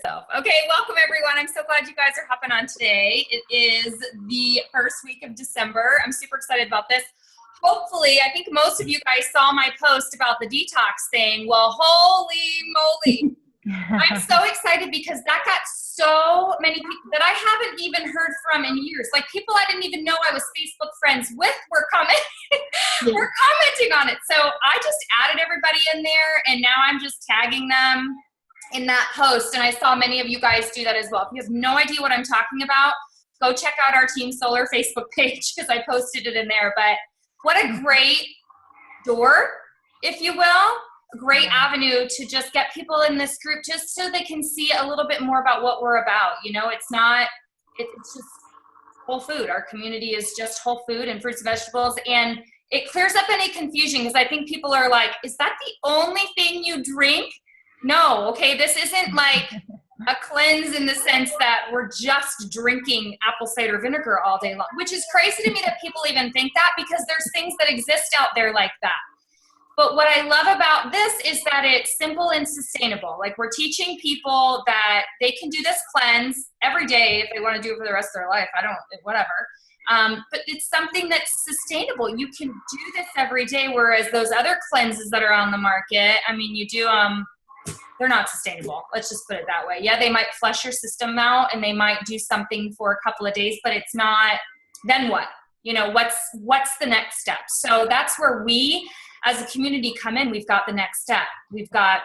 Okay, welcome everyone. I'm so glad you guys are hopping on today. It is the first week of December. I'm super excited about this. Hopefully, I think most of you guys saw my post about the detox thing. Well, holy moly. I'm so excited because that got so many people that I haven't even heard from in years. Like people I didn't even know I was Facebook friends with were commenting, were commenting on it. So I just added everybody in there and now I'm just tagging them in that post. And I saw many of you guys do that as well. If you have no idea what I'm talking about, go check out our Team Solar Facebook page because I posted it in there. But what a great door, if you will, a great avenue to just get people in this group just so they can see a little bit more about what we're about. You know, it's just whole food. Our community is just whole food and fruits and vegetables. And it clears up any confusion because I think people are like, is that the only thing you drink? No, okay, this isn't like a cleanse in the sense that we're just drinking apple cider vinegar all day long, which is crazy to me that people even think that because there's things that exist out there like that. But what I love about this is that it's simple and sustainable. Like we're teaching people that they can do this cleanse every day if they want to do it for the rest of their life. Whatever. But it's something that's sustainable. You can do this every day, whereas those other cleanses that are on the market, I mean, you do they're not sustainable. Let's just put it that way. Yeah, they might flush your system out and they might do something for a couple of days, but it's not, then what? You know, what's the next step? So that's where we as a community come in. We've got the next step. We've got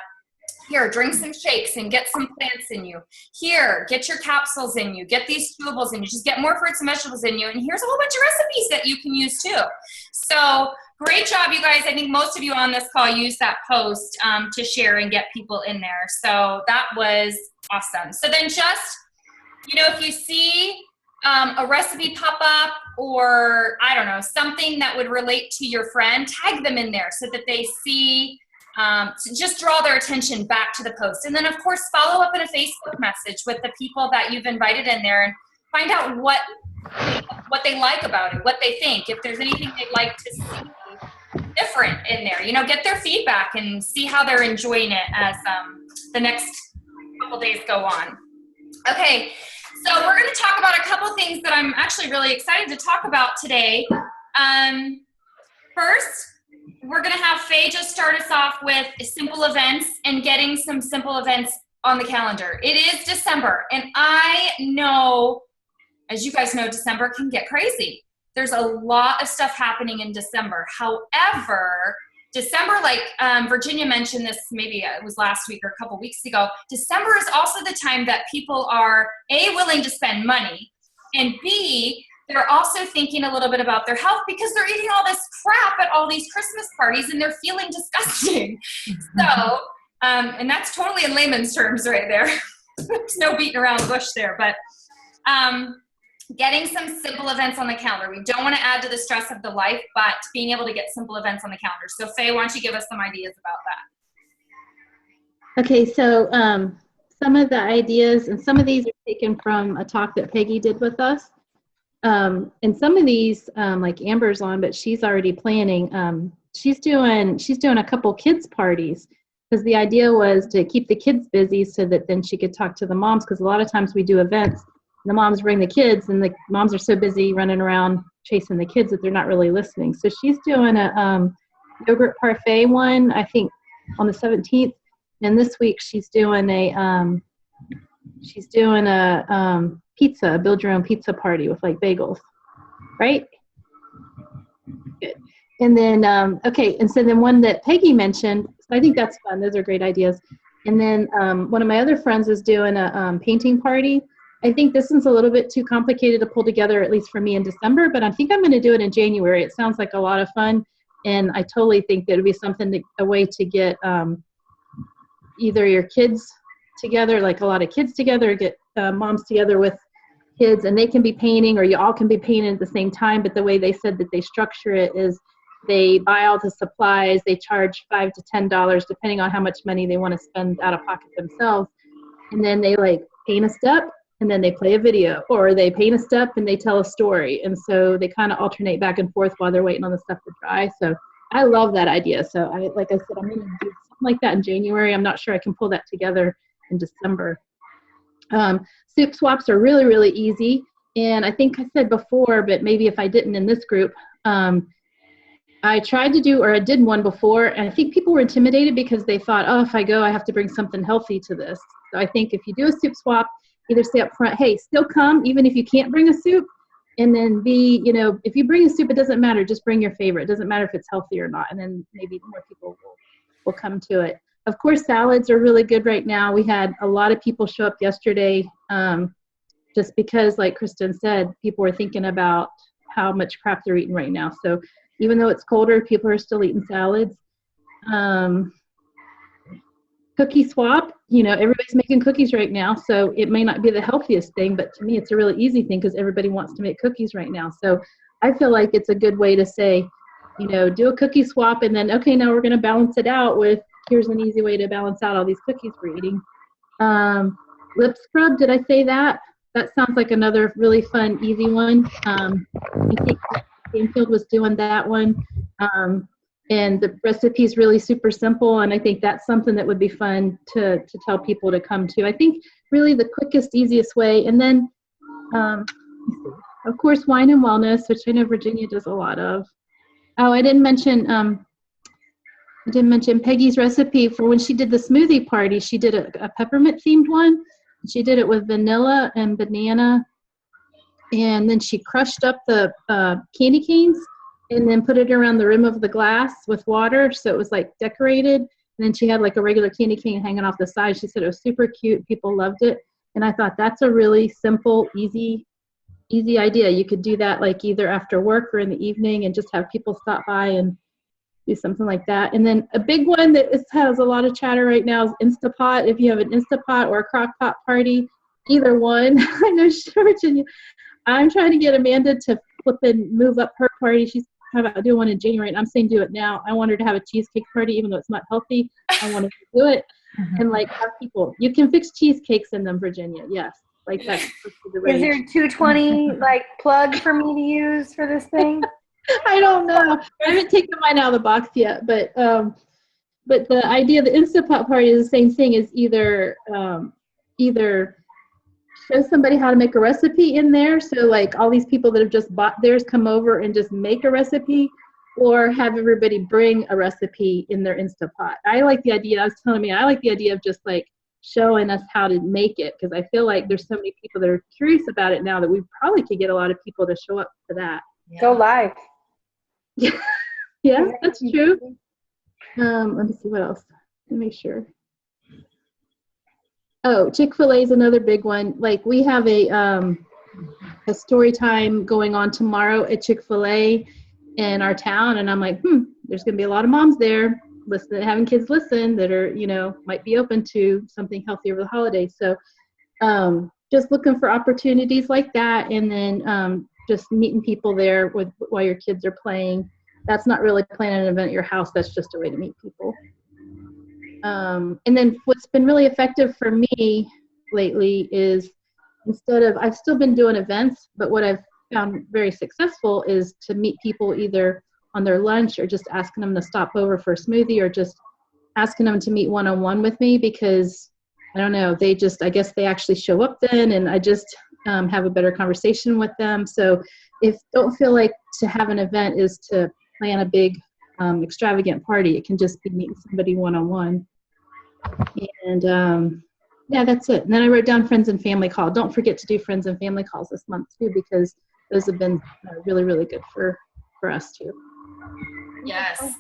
here, drink some shakes and get some plants in you. Here, get your capsules in you. Get these chewables in you. Just get more fruits and vegetables in you. And here's a whole bunch of recipes that you can use too. So great job, you guys. I think most of you on this call used that post to share and get people in there. So that was awesome. So then just, you know, if you see a recipe pop up or, I don't know, something that would relate to your friend, tag them in there so that they see, to just draw their attention back to the post. And then, of course, follow up in a Facebook message with the people that you've invited in there and find out what they like about it, what they think, if there's anything they'd like to see different in there. You know, get their feedback and see how they're enjoying it as the next couple days go on. Okay, so we're going to talk about a couple things that I'm actually really excited to talk about today. First, we're going to have Faye just start us off with simple events and getting some simple events on the calendar. It is December, and I know, as you guys know, December can get crazy. There's a lot of stuff happening in December. However, December, like Virginia mentioned this, maybe it was last week or a couple weeks ago, December is also the time that people are A, willing to spend money, and B, they're also thinking a little bit about their health because they're eating all this crap at all these Christmas parties and they're feeling disgusting. So, and that's totally in layman's terms right there. There's no beating around the bush there, but getting some simple events on the calendar. We don't want to add to the stress of the life, but being able to get simple events on the calendar. So Faye, why don't you give us some ideas about that? Okay, so some of the ideas, and some of these are taken from a talk that Peggy did with us. And some of these, like Amber's on, but she's already planning. She's doing a couple kids parties because the idea was to keep the kids busy so that then she could talk to the moms, because a lot of times we do events and the moms bring the kids and the moms are so busy running around chasing the kids that they're not really listening. So she's doing a yogurt parfait one, I think on the 17th. And this week she's doing a pizza, build your own pizza party with like bagels, right? Good. And then, okay, and so then one that Peggy mentioned, so I think that's fun. Those are great ideas. And then one of my other friends is doing a painting party. I think this one's a little bit too complicated to pull together, at least for me in December, but I think I'm going to do it in January. It sounds like a lot of fun. And I totally think that it would be something, a way to get either your kids together, like a lot of kids together, get moms together with kids, and they can be painting, or you all can be painting at the same time. But the way they said that they structure it is they buy all the supplies, they charge $5 to $10 depending on how much money they want to spend out of pocket themselves, and then they like paint a step and then they play a video, or they paint a step and they tell a story. And so they kind of alternate back and forth while they're waiting on the stuff to dry. So I love that idea. So like I said, I'm going to do something like that in January. I'm not sure I can pull that together in December. Soup swaps are really, really easy. And I think I said before, but maybe if I didn't in this group, I tried to do, or I did one before, and I think people were intimidated because they thought, oh, if I go, I have to bring something healthy to this. So I think if you do a soup swap, either say up front, hey, still come, even if you can't bring a soup. And then B, if you bring a soup, it doesn't matter. Just bring your favorite. It doesn't matter if it's healthy or not. And then maybe more people will come to it. Of course, salads are really good right now. We had a lot of people show up yesterday just because, like Kristen said, people were thinking about how much crap they're eating right now. So even though it's colder, people are still eating salads. Cookie swap, everybody's making cookies right now, so it may not be the healthiest thing, but to me it's a really easy thing because everybody wants to make cookies right now. So I feel like it's a good way to say, do a cookie swap, and then, okay, now we're going to balance it out with, here's an easy way to balance out all these cookies we're eating. Lip scrub, did I say that? That sounds like another really fun, easy one. I think Greenfield was doing that one. And the recipe is really super simple, and I think that's something that would be fun to tell people to come to. I think really the quickest, easiest way. And then, of course, wine and wellness, which I know Virginia does a lot of. Oh, I didn't mention Peggy's recipe for when she did the smoothie party. She did a peppermint themed one. She did it with vanilla and banana, and then she crushed up the candy canes and then put it around the rim of the glass with water, so it was like decorated. And then she had like a regular candy cane hanging off the side. She said it was super cute. People loved it. And I thought that's a really simple, easy idea. You could do that like either after work or in the evening and just have people stop by and do something like that. And then a big one that has a lot of chatter right now is Instapot. If you have an Instapot or a crock pot party, either one. I know Virginia, I'm trying to get Amanda to flip and move up her party. She's talking about doing one in January, and I'm saying do it now. I want her to have a cheesecake party, even though it's not healthy. I want her to do it and like have people. You can fix cheesecakes in them, Virginia. Yes, like that's the Is there 220 like plug for me to use for this thing? I don't know. I haven't taken mine out of the box yet, but the idea of the Instapot party is the same thing. Is either show somebody how to make a recipe in there, so like all these people that have just bought theirs come over and just make a recipe, or have everybody bring a recipe in their Instapot. I like the idea. I was telling me I like the idea of just like showing us how to make it, because I feel like there's so many people that are curious about it now that we probably could get a lot of people to show up for that. Yeah. Go live. Yeah, that's true. Let me see what else. Let me make sure. Oh, Chick-fil-A is another big one. Like we have a story time going on tomorrow at Chick-fil-A in our town, and I'm like, there's gonna be a lot of moms there listening, having kids listen that are, might be open to something healthy over the holidays. So just looking for opportunities like that, and then just meeting people there while your kids are playing. That's not really planning an event at your house. That's just a way to meet people. And then what's been really effective for me lately is I've still been doing events, but what I've found very successful is to meet people either on their lunch or just asking them to stop over for a smoothie, or just asking them to meet one-on-one with me, because I don't know, I guess they actually show up then, and I just have a better conversation with them. So don't feel like to have an event is to plan a big extravagant party. It can just be meeting somebody one-on-one. And yeah, that's it. And then I wrote down friends and family call. Don't forget to do friends and family calls this month too, because those have been really, really good for us too. Yes.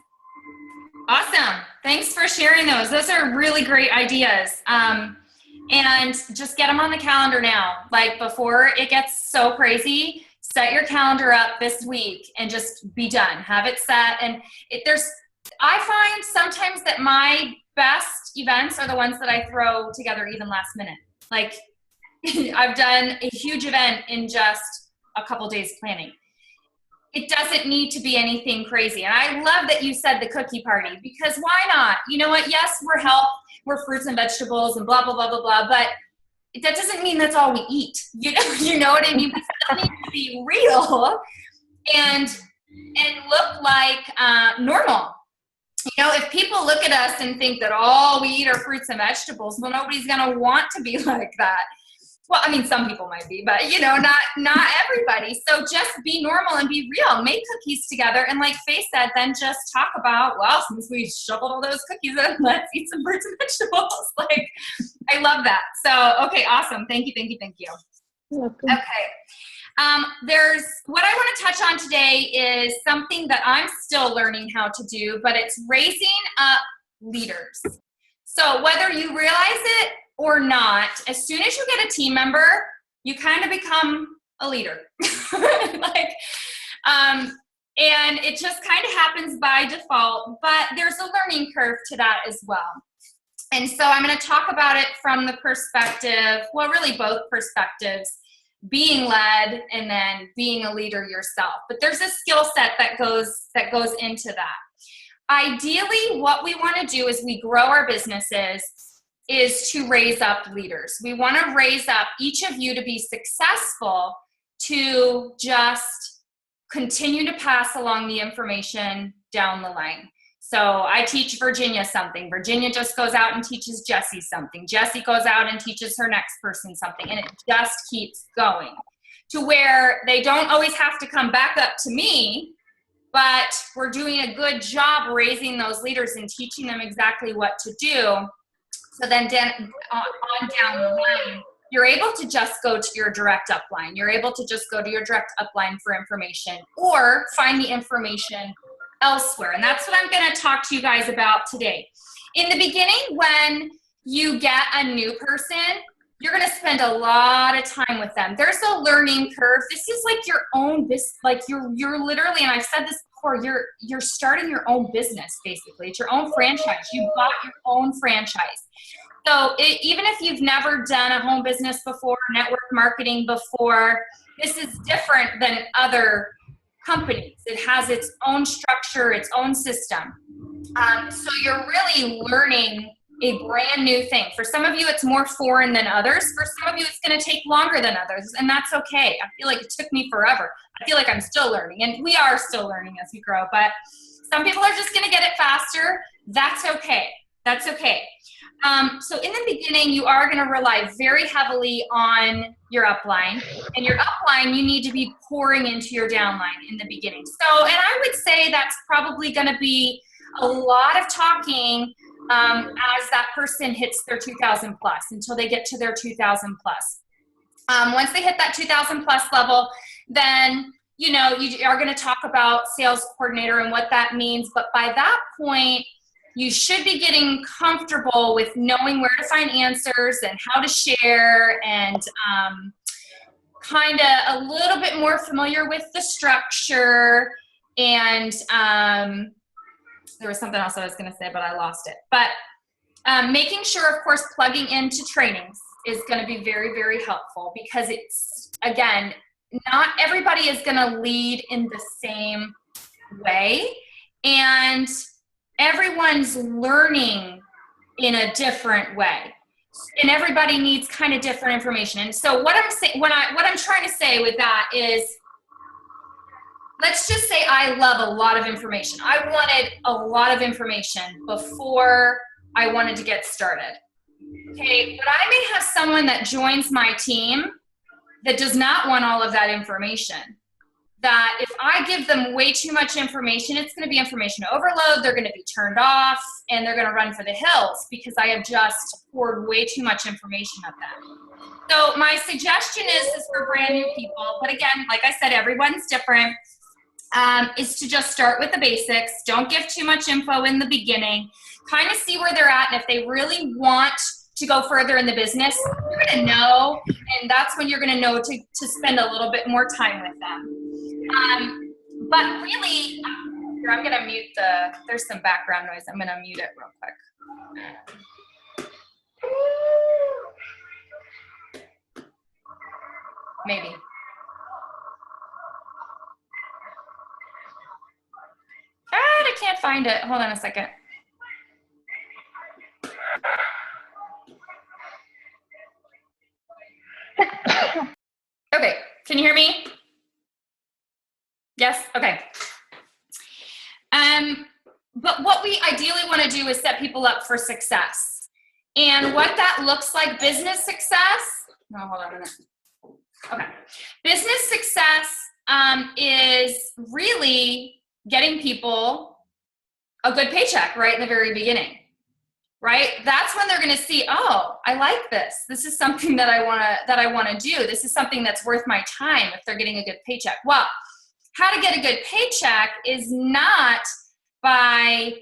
Awesome. Thanks for sharing those. Those are really great ideas. And just get them on the calendar now. Like before it gets so crazy, set your calendar up this week and just be done. Have it set. And I find sometimes that my best events are the ones that I throw together even last minute. Like I've done a huge event in just a couple days planning. It doesn't need to be anything crazy. And I love that you said the cookie party, because why not? You know what? Yes, we're health, we're fruits and vegetables and blah, blah, blah, blah, blah. But that doesn't mean that's all we eat. You know what I mean? We still need to be real and look like normal. If people look at us and think that all we eat are fruits and vegetables, well, nobody's going to want to be like that. Well, I mean, some people might be, but not everybody. So just be normal and be real. Make cookies together. And like Faye said, then just talk about, well, since we shoveled all those cookies in, let's eat some fruits and vegetables. Like, I love that. So, okay, awesome. Thank you. You're welcome. Okay. There's what I want to touch on today is something that I'm still learning how to do, but it's raising up leaders. So whether you realize it or not, as soon as you get a team member, you kind of become a leader. And it just kind of happens by default, but there's a learning curve to that as well. And so I'm going to talk about it from the perspective, well, really both perspectives, being led and then being a leader yourself. But there's a skill set that goes into that. Ideally, what we want to do as we grow our businesses is to raise up leaders. We want to raise up each of you to be successful, to just continue to pass along the information down the line. So I teach Virginia something. Virginia just goes out and teaches Jessie something. Jessie goes out and teaches her next person something. And it just keeps going to where they don't always have to come back up to me, but we're doing a good job raising those leaders and teaching them exactly what to do. So then on down the line, you're able to just go to your direct upline. You're able to just go to your direct upline for information or find the information elsewhere. And that's what I'm going to talk to you guys about today. In the beginning, when you get a new person, you're going to spend a lot of time with them. There's a learning curve. This is like your own business. Like you're literally, and I've said this before, you're starting your own business, basically. It's your own franchise. You bought your own franchise. So even if you've never done a home business before, network marketing before, this is different than other companies. It has its own structure, its own system. So you're really learning a brand new thing. For some of you, it's more foreign than others. For some of you, it's going to take longer than others, and that's okay. I feel like it took me forever. I feel like I'm still learning, and we are still learning as we grow, but some people are just going to get it faster. That's okay. That's okay. So in the beginning, you are going to rely very heavily on your upline, and your upline, you need to be pouring into your downline in the beginning. So, and I would say that's probably going to be a lot of talking as that person hits their 2,000 plus until they get to their 2,000 plus. Once they hit that 2,000 plus level, then you are going to talk about sales coordinator and what that means. But by that point, you should be getting comfortable with knowing where to find answers and how to share, and kind of a little bit more familiar with the structure. And there was something else I was going to say, but I lost it. But making sure, of course, plugging into trainings is going to be very, very helpful, because it's, again, not everybody is going to lead in the same way. And everyone's learning in a different way, and everybody needs kind of different information. And so what I'm saying, what I'm trying to say with that is, let's just say I love a lot of information. I wanted a lot of information before I wanted to get started. Okay, but I may have someone that joins my team that does not want all of that information. That if I give them way too much information, it's going to be information overload. They're going to be turned off, and they're going to run for the hills because I have just poured way too much information at them. So my suggestion is for brand new people, but again, like I said, everyone's different, is to just start with the basics. Don't give too much info in the beginning. Kind of see where they're at, and if they really want to go further in the business, you're going to know, and that's when you're going to know to spend a little bit more time with them. But really, here, I'm going to mute there's some background noise. I'm going to mute it real quick. Maybe. I can't find it. Hold on a second. Okay, can you hear me? Yes? Okay. But what we ideally want to do is set people up for success. And what that looks like, business success, No, hold on a minute. Okay. Business success is really getting people a good paycheck right in the very beginning, right? That's when they're going to see, oh, I like this. This is something that I want to do. This is something that's worth my time if they're getting a good paycheck. Well, how to get a good paycheck is not by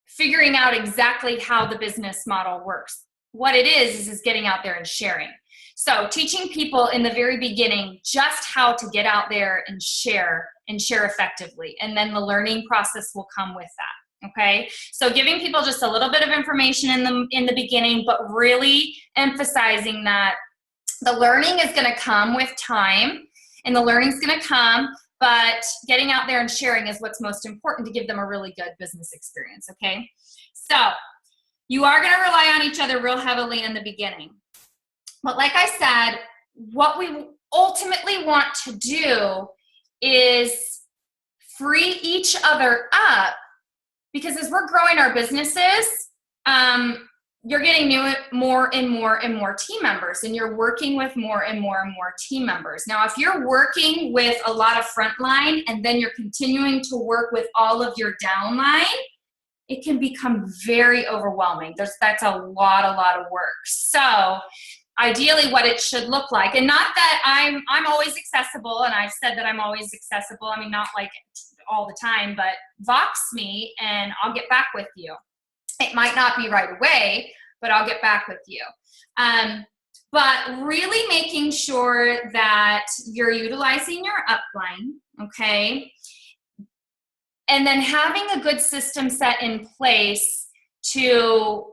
figuring out exactly how the business model works. What it is getting out there and sharing. So teaching people in the very beginning just how to get out there and share effectively. And then the learning process will come with that. Okay. So giving people just a little bit of information in the beginning, but really emphasizing that the learning is going to come with time and the learning is going to come, but getting out there and sharing is what's most important to give them a really good business experience. Okay. So you are going to rely on each other real heavily in the beginning. But like I said, what we ultimately want to do is free each other up, because as we're growing our businesses, you're getting more and more team members, and you're working with more and more team members. Now, if you're working with a lot of frontline and then you're continuing to work with all of your downline, it can become very overwhelming. That's a lot of work. So ideally what it should look like, and not that I'm always accessible, and I've said that I'm always accessible. I mean, not like all the time, but Vox me and I'll get back with you. It might not be right away, but I'll get back with you. But really making sure that you're utilizing your upline, okay? And then having a good system set in place to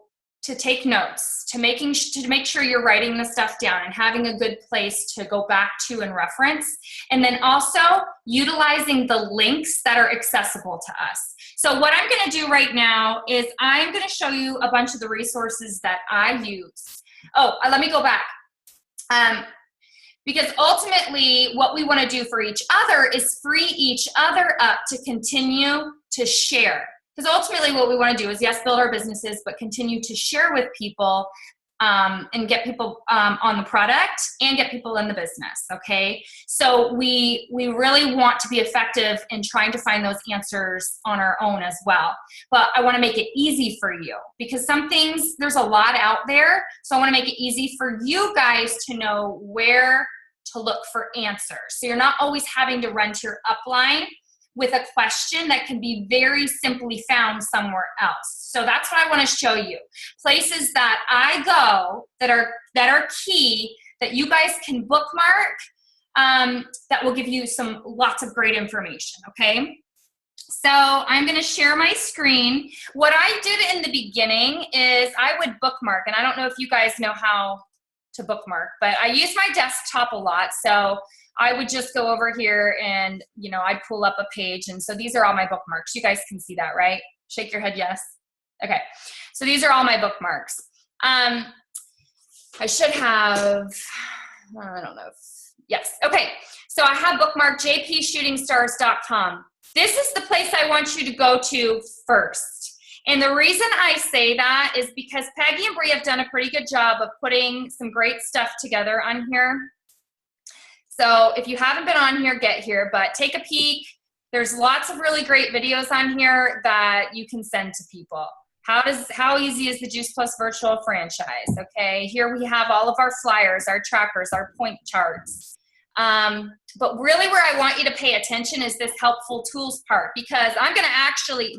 take notes, to make sure you're writing the stuff down and having a good place to go back to and reference. And then also utilizing the links that are accessible to us. So what I'm going to do right now is I'm going to show you a bunch of the resources that I use. Oh, let me go back. Because ultimately what we want to do for each other is free each other up to continue to share. Because ultimately what we want to do is, yes, build our businesses, but continue to share with people and get people on the product and get people in the business, okay? So we really want to be effective in trying to find those answers on our own as well. But I want to make it easy for you, because some things, there's a lot out there. So I want to make it easy for you guys to know where to look for answers. So you're not always having to run to your upline with a question that can be very simply found somewhere else. So that's what I want to show you. Places that I go that are key, that you guys can bookmark, that will give you lots of great information, okay? So I'm going to share my screen. What I did in the beginning is I would bookmark, and I don't know if you guys know how to bookmark, but I use my desktop a lot. So I would just go over here and, I'd pull up a page. And so these are all my bookmarks. You guys can see that, right? Shake your head, yes. Okay. So these are all my bookmarks. I should have, I don't know. Yes. Okay. So I have bookmarked jpshootingstars.com. This is the place I want you to go to first. And the reason I say that is because Peggy and Bree have done a pretty good job of putting some great stuff together on here. So if you haven't been on here, get here, but take a peek. There's lots of really great videos on here that you can send to people. How easy is the Juice Plus virtual franchise? Okay, here we have all of our flyers, our trackers, our point charts. But really where I want you to pay attention is this helpful tools part, because I'm going to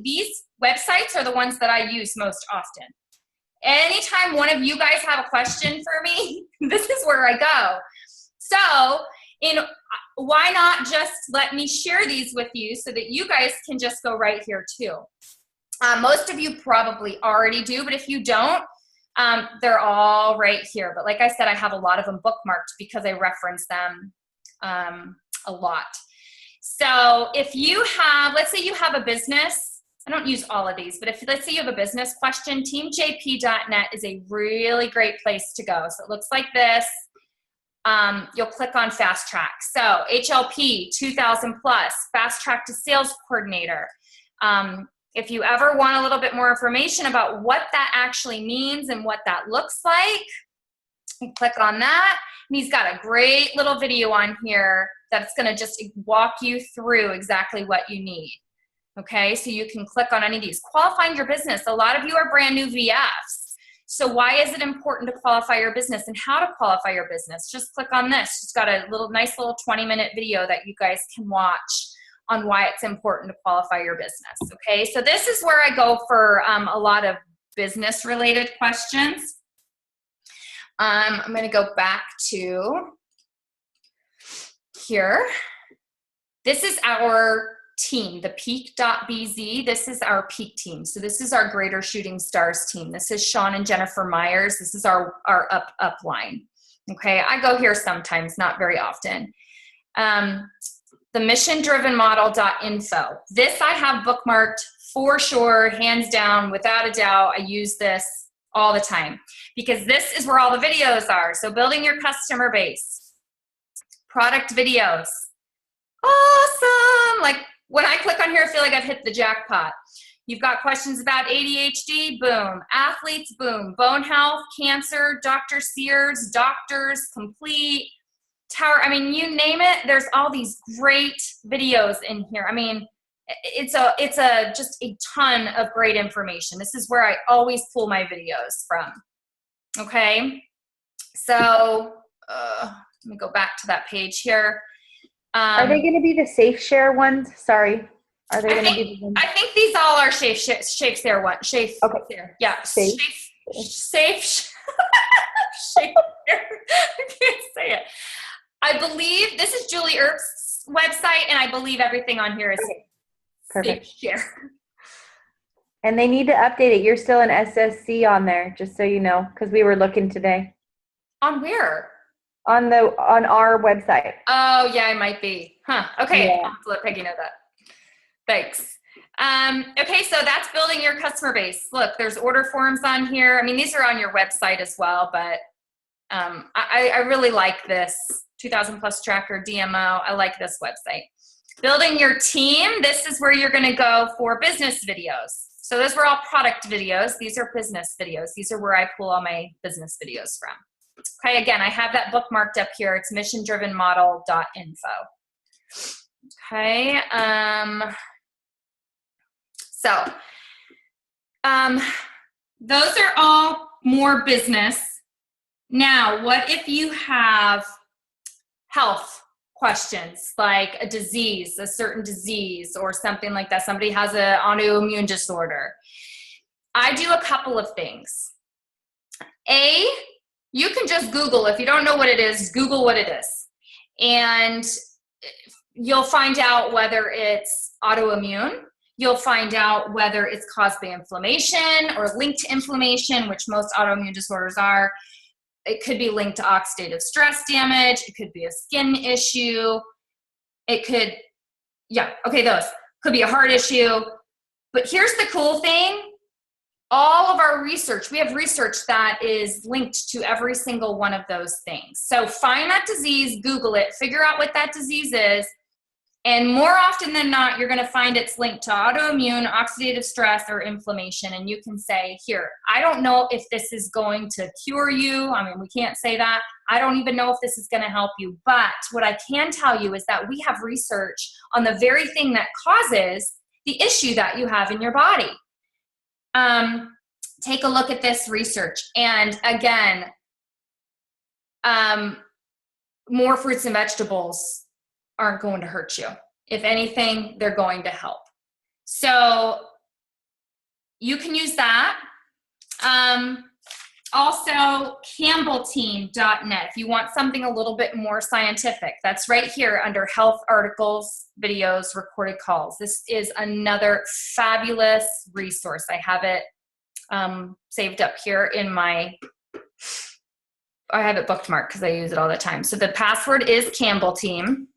these websites are the ones that I use most often. Anytime one of you guys have a question for me, this is where I go. So why not just let me share these with you so that you guys can just go right here too. Most of you probably already do, but if you don't, they're all right here. But like I said, I have a lot of them bookmarked because I reference them a lot. So if you have, let's say you have a business, I don't use all of these, but let's say you have a business question, teamjp.net is a really great place to go. So it looks like this. You'll click on Fast Track. So HLP 2000 plus, Fast Track to Sales Coordinator. If you ever want a little bit more information about what that actually means and what that looks like, You click on that, and he's got a great little video on here that's going to just walk you through exactly what you need. Okay, so you can click on any of these. Qualifying your business. A lot of you are brand new VFs. So why is it important to qualify your business and how to qualify your business? Just click on this. It's got a nice little 20-minute video that you guys can watch on why it's important to qualify your business. Okay, so this is where I go for a lot of business-related questions. I'm going to go back to here. This is our team, the peak.bz. This is our peak team. So this is our Greater Shooting Stars team. This is Sean and Jennifer Myers. This is our upline. Okay, I go here sometimes, not very often. The missiondrivenmodel.info. This I have bookmarked for sure, hands down, without a doubt. I use this all the time because this is where all the videos are. So building your customer base, product videos. Awesome. Like when I click on here, I feel like I've hit the jackpot. You've got questions about ADHD, boom. Athletes, boom. Bone health, cancer, Dr. Sears, doctors, complete, tower. I mean, you name it. There's all these great videos in here. I mean, it's just a ton of great information. This is where I always pull my videos from. Okay. So let me go back to that page here. Are they going to be the Safe Share ones? Sorry. Are they going to be the ones? I think these all are Safe Share one. Safe. Okay. Share. Yeah. Safe. Safe. Share. I can't say it. I believe this is Julie Earp's website, and I believe everything on here is Perfect. Safe Share. And they need to update it. You're still an SSC on there, just so you know, because we were looking today. On where? On our website. Oh, yeah, I might be. Huh. Okay. Yeah. I'll have to let Peggy know that. Thanks. Okay, so that's building your customer base. Look, there's order forms on here. I mean, these are on your website as well, but I really like this 2000 plus tracker DMO. I like this website. Building your team. This is where you're going to go for business videos. So those were all product videos. These are business videos. These are where I pull all my business videos from. Okay, again, I have that bookmarked up here. It's missiondrivenmodel.info. Okay, so those are all more business. Now, what if you have health questions, like a disease, a certain disease, or something like that? Somebody has an autoimmune disorder. I do a couple of things. You can just Google. If you don't know what it is, Google what it is. And you'll find out whether it's autoimmune. You'll find out whether it's caused by inflammation or linked to inflammation, which most autoimmune disorders are. It could be linked to oxidative stress damage. It could be a skin issue. It could, those. Could be a heart issue. But here's the cool thing. All of our research, we have research that is linked to every single one of those things. So find that disease, Google it, figure out what that disease is, and more often than not, you're going to find it's linked to autoimmune, oxidative stress, or inflammation. And you can say, here, I don't know if this is going to cure you. I mean, we can't say that. I don't even know if this is going to help you. But what I can tell you is that we have research on the very thing that causes the issue that you have in your body. Take a look at this research. And again, more fruits and vegetables aren't going to hurt you. If anything, they're going to help. So you can use that. Also, campbellteam.net. If you want something a little bit more scientific, that's right here under health articles, videos, recorded calls. This is another fabulous resource. I have it saved up here in I have it bookmarked because I use it all the time. So the password is Campbell Team.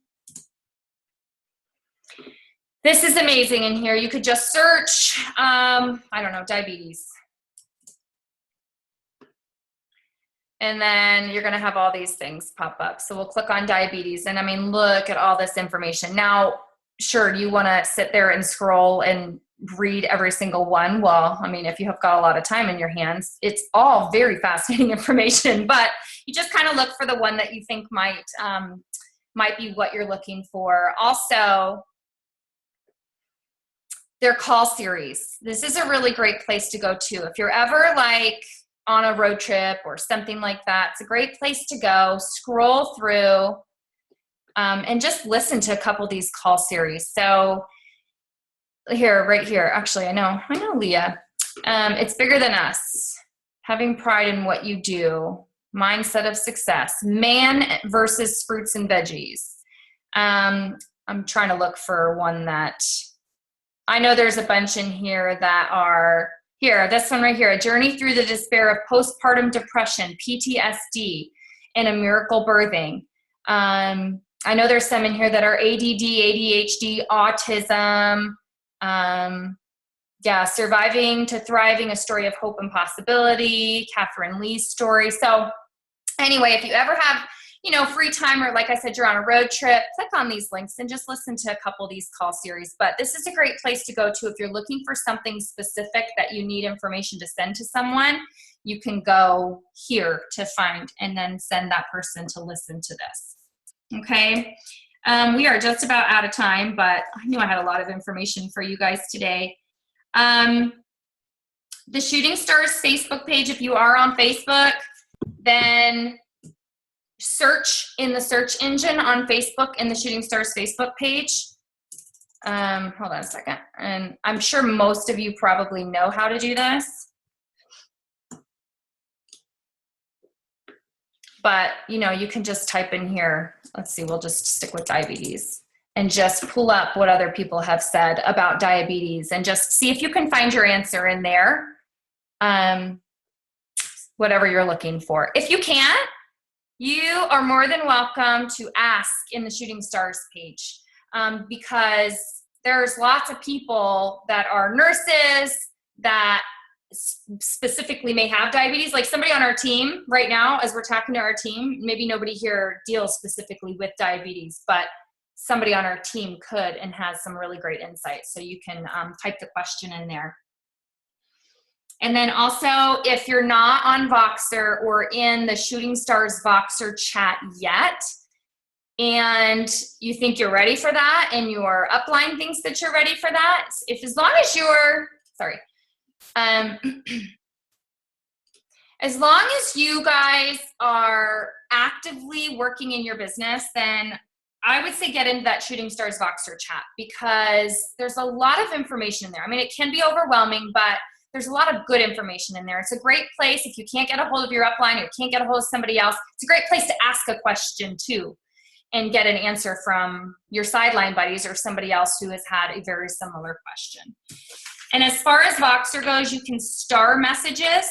This is amazing in here. You could just search, diabetes. And then you're going to have all these things pop up. So we'll click on diabetes. And I mean, look at all this information. Now, sure, you want to sit there and scroll and read every single one. Well, I mean, if you have got a lot of time in your hands, it's all very fascinating information, but you just kind of look for the one that you think might be what you're looking for. Also, their call series. This is a really great place to go to. If you're ever like on a road trip or something like that, it's a great place to go, scroll through, and just listen to a couple of these call series. So here, right here, actually, I know, Leah. It's Bigger Than Us, Having Pride in What You Do, Mindset of Success, Man versus Fruits and Veggies. I'm trying to look for one that, I know there's a bunch in here that are, here, this one right here, A Journey Through the Despair of Postpartum Depression, PTSD, and a Miracle Birthing. I know there's some in here that are ADD, ADHD, autism, Surviving to Thriving, A Story of Hope and Possibility, Catherine Lee's story. So anyway, if you ever have, free time, or like I said, you're on a road trip, click on these links and just listen to a couple of these call series. But this is a great place to go to if you're looking for something specific that you need information to send to someone. You can go here to find and then send that person to listen to this. Okay. We are just about out of time, but I knew I had a lot of information for you guys today. The Shooting Stars Facebook page, if you are on Facebook, then search in the search engine on Facebook in the Shooting Stars Facebook page. Hold on a second. And I'm sure most of you probably know how to do this. But, you can just type in here. Let's see, we'll just stick with diabetes and just pull up what other people have said about diabetes and just see if you can find your answer in there, whatever you're looking for. If you can't, you are more than welcome to ask in the Shooting Stars page, because there's lots of people that are nurses that specifically may have diabetes. Like somebody on our team right now, as we're talking to our team, maybe nobody here deals specifically with diabetes, but somebody on our team could and has some really great insights. So you can type the question in there. And then also, if you're not on Voxer or in the Shooting Stars Voxer chat yet, and you think you're ready for that, and your upline thinks that you're ready for that, as long as you're, as long as you guys are actively working in your business, then I would say get into that Shooting Stars Voxer chat, because there's a lot of information in there. I mean, it can be overwhelming, but there's a lot of good information in there. It's a great place if you can't get a hold of your upline or you can't get a hold of somebody else. It's a great place to ask a question too and get an answer from your sideline buddies or somebody else who has had a very similar question. And as far as Voxer goes, you can star messages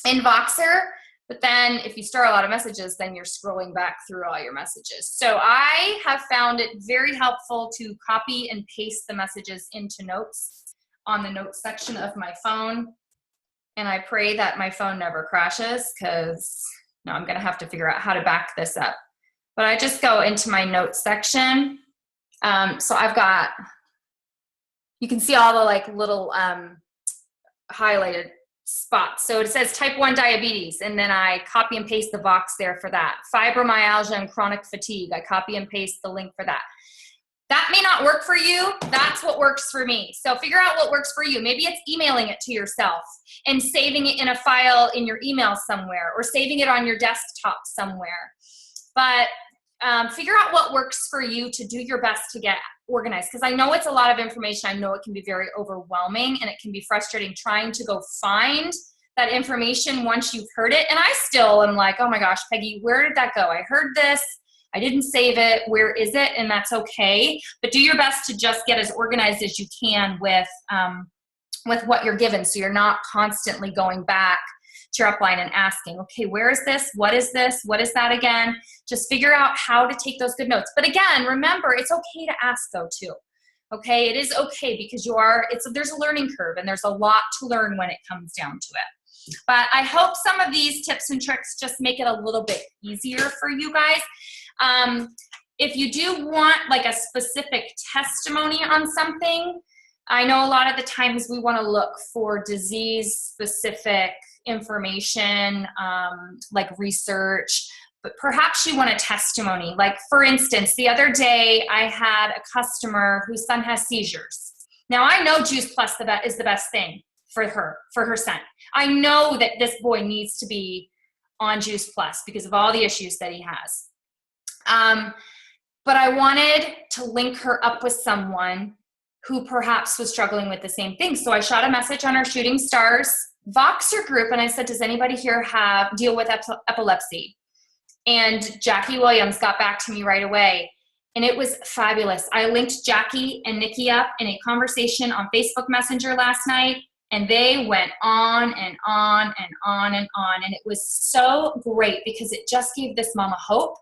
in Voxer, but then if you star a lot of messages, then you're scrolling back through all your messages. So I have found it very helpful to copy and paste the messages into notes on the notes section of my phone. And I pray that my phone never crashes, because now I'm going to have to figure out how to back this up. But I just go into my notes section. So I've got, you can see all the little highlighted spots. So it says type 1 diabetes, and then I copy and paste the box there for that. Fibromyalgia and chronic fatigue, I copy and paste the link for that. That may not work for you. That's what works for me. So figure out what works for you. Maybe it's emailing it to yourself and saving it in a file in your email somewhere, or saving it on your desktop somewhere. But figure out what works for you to do your best to get organized. Because I know it's a lot of information. I know it can be very overwhelming, and it can be frustrating trying to go find that information once you've heard it. And I still am like, oh my gosh, Peggy, where did that go? I heard this. I didn't save it. Where is it? And that's okay. But do your best to just get as organized as you can with what you're given, so you're not constantly going back to your upline and asking, okay, where is this? What is this? What is that again? Just figure out how to take those good notes. But again, remember, it's okay to ask though too. Okay, it is okay, because there's a learning curve, and there's a lot to learn when it comes down to it. But I hope some of these tips and tricks just make it a little bit easier for you guys. If you do want a specific testimony on something, I know a lot of the times we want to look for disease-specific information, like research, but perhaps you want a testimony. Like, for instance, the other day I had a customer whose son has seizures. Now, I know Juice Plus is the best thing for her son. I know that this boy needs to be on Juice Plus because of all the issues that he has. But I wanted to link her up with someone who perhaps was struggling with the same thing. So I shot a message on our Shooting Stars Voxer group, and I said, does anybody here deal with epilepsy? And Jackie Williams got back to me right away, and it was fabulous. I linked Jackie and Nikki up in a conversation on Facebook Messenger last night, and they went on and on and on and on, and it was so great because it just gave this mama hope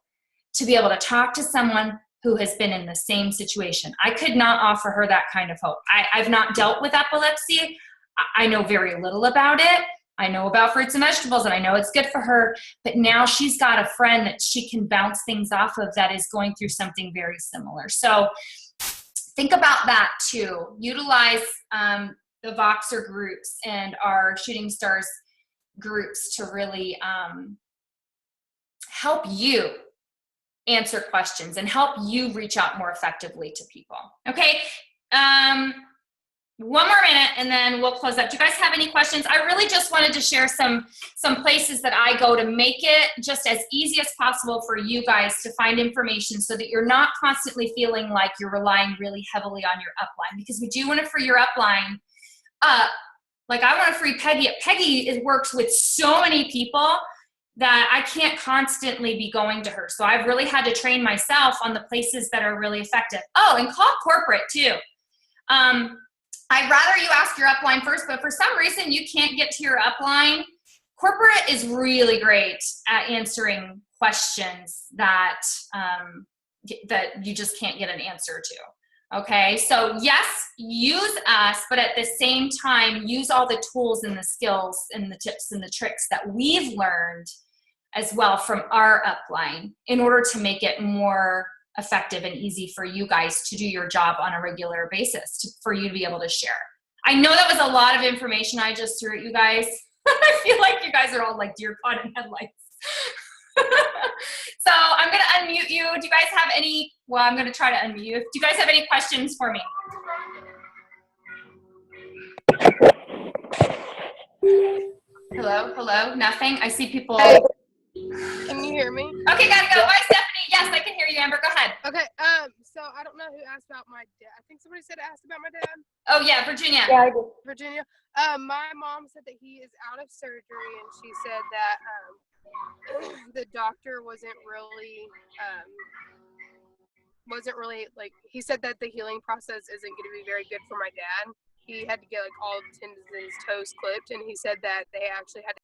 to be able to talk to someone who has been in the same situation. I could not offer her that kind of hope. I've not dealt with epilepsy. I know very little about it. I know about fruits and vegetables, and I know it's good for her, but now she's got a friend that she can bounce things off of that is going through something very similar. So think about that too. Utilize the Voxer groups and our Shooting Stars groups to really help you answer questions and help you reach out more effectively to people. Okay. One more minute and then we'll close up. Do you guys have any questions? I really just wanted to share some places that I go to make it just as easy as possible for you guys to find information so that you're not constantly feeling like you're relying really heavily on your upline, because we do want to free your upline up. Like, I want to free Peggy. Peggy works with so many people that I can't constantly be going to her. So I've really had to train myself on the places that are really effective. Oh, and call corporate too. I'd rather you ask your upline first, but for some reason you can't get to your upline. Corporate is really great at answering questions that you just can't get an answer to. Okay, so yes, use us, but at the same time, use all the tools and the skills and the tips and the tricks that we've learned as well from our upline in order to make it more effective and easy for you guys to do your job on a regular basis, for you to be able to share. I know that was a lot of information I just threw at you guys. I feel like you guys are all like deer caught in headlights. So I'm going to unmute you. Do you guys have any, well, I'm going to try to unmute you. Do you guys have any questions for me? Hello, hello, nothing? I see people. Can you hear me? Okay, gotta go. Bye, Stephanie. Yes, I can hear you, Amber. Go ahead. Okay, so I don't know who asked about my dad. I think somebody said asked about my dad. Oh, yeah, Virginia. Yeah, I did. Virginia. My mom said that he is out of surgery, and she said that the doctor wasn't really like, he said that the healing process isn't going to be very good for my dad. He had to get like all of the tendons in his toes clipped, and he said that they actually had to